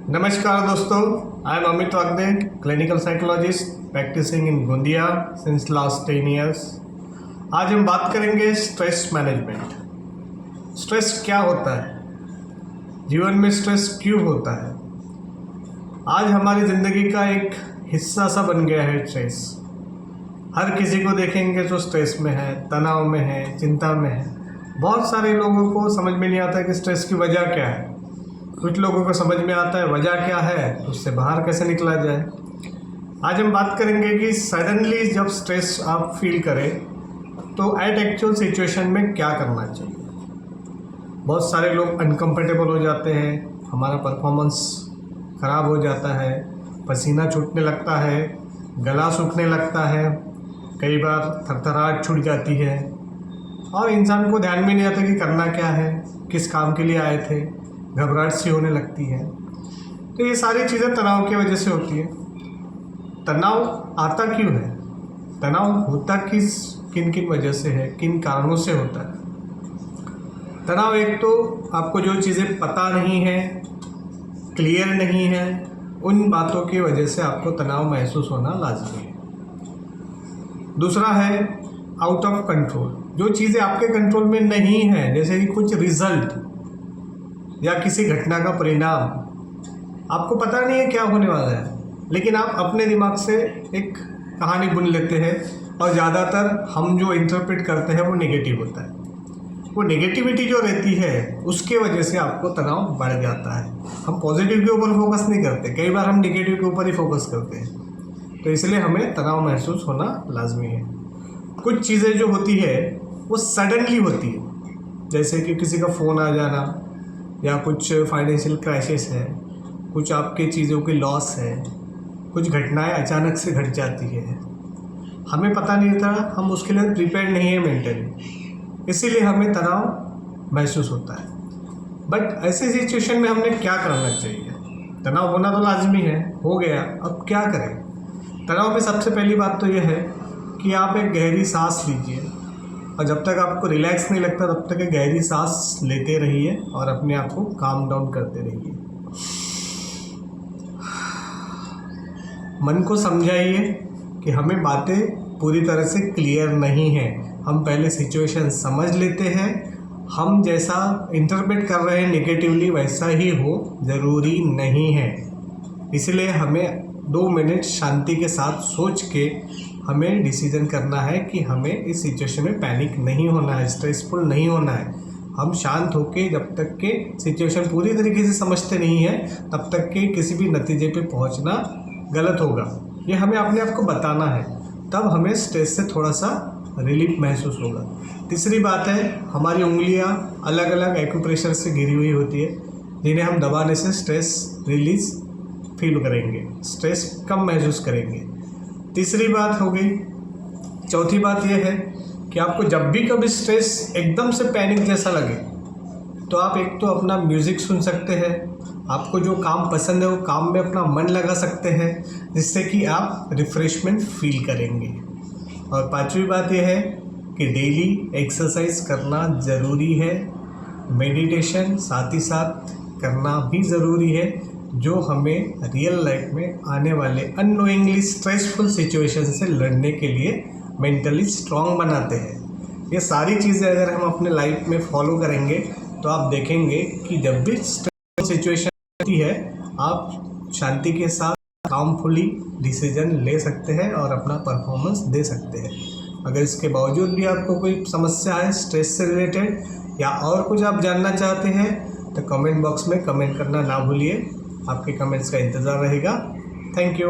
नमस्कार दोस्तों, I am Amit Wagde, clinical psychologist practising in Gondia since last 10 years. आज हम बात करेंगे स्ट्रेस मैनेजमेंट। स्ट्रेस क्या होता है, जीवन में स्ट्रेस क्यों होता है। आज हमारी ज़िंदगी का एक हिस्सा सा बन गया है स्ट्रेस। हर किसी को देखेंगे तो स्ट्रेस में है, तनाव में है, चिंता में है। बहुत सारे लोगों को समझ में नहीं आता कि स्ट्रेस की वजह क्या है। कुछ लोगों को समझ में आता है वजह क्या है, तो उससे बाहर कैसे निकला जाए। आज हम बात करेंगे कि सडनली जब स्ट्रेस आप फील करें तो एट एक्चुअल सिचुएशन में क्या करना चाहिए। बहुत सारे लोग अनकंफर्टेबल हो जाते हैं, हमारा परफॉर्मेंस ख़राब हो जाता है, पसीना छूटने लगता है, गला सूखने लगता है, कई बार थरथराहट छूट जाती है और इंसान को ध्यान में नहीं आता कि करना क्या है, किस काम के लिए आए थे, घबराहट सी होने लगती है। तो ये सारी चीज़ें तनाव की वजह से होती है। तनाव आता क्यों है, तनाव होता किन किन वजह से है, किन कारणों से होता है। तनाव एक तो आपको जो चीज़ें पता नहीं है, क्लियर नहीं है, उन बातों की वजह से आपको तनाव महसूस होना लाजमी है। दूसरा है आउट ऑफ कंट्रोल, जो चीज़ें आपके कंट्रोल में नहीं है, जैसे कि कुछ रिजल्ट या किसी घटना का परिणाम आपको पता नहीं है क्या होने वाला है, लेकिन आप अपने दिमाग से एक कहानी बुन लेते हैं और ज़्यादातर हम जो इंटरप्रेट करते हैं वो नेगेटिव होता है। वो नेगेटिविटी जो रहती है उसके वजह से आपको तनाव बढ़ जाता है। हम पॉजिटिव के ऊपर फोकस नहीं करते, कई बार हम नेगेटिव के ऊपर ही फोकस करते हैं। तो इसलिए हमें तनाव महसूस होना लाजमी है। कुछ चीज़ें जो होती है वो सडनली होती है, जैसे कि किसी का फ़ोन आ जाना, या कुछ फाइनेंशियल क्राइसिस है, कुछ आपके चीज़ों की लॉस है, कुछ घटनाएं अचानक से घट जाती है, हमें पता नहीं था, हम उसके लिए प्रिपेयर नहीं है मेंटली, इसीलिए हमें तनाव महसूस होता है। बट ऐसे सिचुएशन में हमने क्या करना चाहिए। तनाव होना तो लाजमी है, हो गया, अब क्या करें। तनाव में सबसे पहली बात तो यह है कि आप एक गहरी सांस लीजिए और जब तक आपको रिलैक्स नहीं लगता तब तक एक गहरी सांस लेते रहिए और अपने आप को काम डाउन करते रहिए। मन को समझाइए कि हमें बातें पूरी तरह से क्लियर नहीं है, हम पहले सिचुएशन समझ लेते हैं, हम जैसा इंटरप्रेट कर रहे हैं नेगेटिवली वैसा ही हो ज़रूरी नहीं है। इसलिए हमें 2 मिनट शांति के साथ सोच के हमें डिसीजन करना है कि हमें इस सिचुएशन में पैनिक नहीं होना है, स्ट्रेसफुल नहीं होना है। हम शांत होके जब तक के सिचुएशन पूरी तरीके से समझते नहीं हैं तब तक के किसी भी नतीजे पे पहुंचना गलत होगा। ये हमें अपने आप को बताना है, तब हमें स्ट्रेस से थोड़ा सा रिलीफ महसूस होगा। तीसरी बात है, हमारी उंगलियां अलग अलग एक्यूप्रेशर से घिरी हुई होती है, जिन्हें हम दबाने से स्ट्रेस रिलीज फील करेंगे, स्ट्रेस कम महसूस करेंगे। तीसरी बात हो गई। चौथी बात यह है कि आपको जब भी कभी स्ट्रेस एकदम से पैनिक जैसा लगे तो आप एक तो अपना म्यूज़िक सुन सकते हैं, आपको जो काम पसंद है वो काम में अपना मन लगा सकते हैं, जिससे कि आप रिफ़्रेशमेंट फील करेंगे। और पांचवी बात यह है कि डेली एक्सरसाइज करना ज़रूरी है, मेडिटेशन साथ ही साथ करना भी ज़रूरी है, जो हमें रियल लाइफ में आने वाले अननोइंगली स्ट्रेसफुल सिचुएशन से लड़ने के लिए मेंटली स्ट्रांग बनाते हैं। ये सारी चीज़ें अगर हम अपने लाइफ में फॉलो करेंगे तो आप देखेंगे कि जब भी स्ट्रेसफुल सिचुएशन होती है आप शांति के साथ कामफुली डिसीजन ले सकते हैं और अपना परफॉर्मेंस दे सकते हैं। अगर इसके बावजूद भी आपको कोई समस्या है स्ट्रेस से रिलेटेड या और कुछ आप जानना चाहते हैं तो कमेंट बॉक्स में कमेंट करना ना भूलिए। आपके कमेंट्स का इंतज़ार रहेगा। Thank you.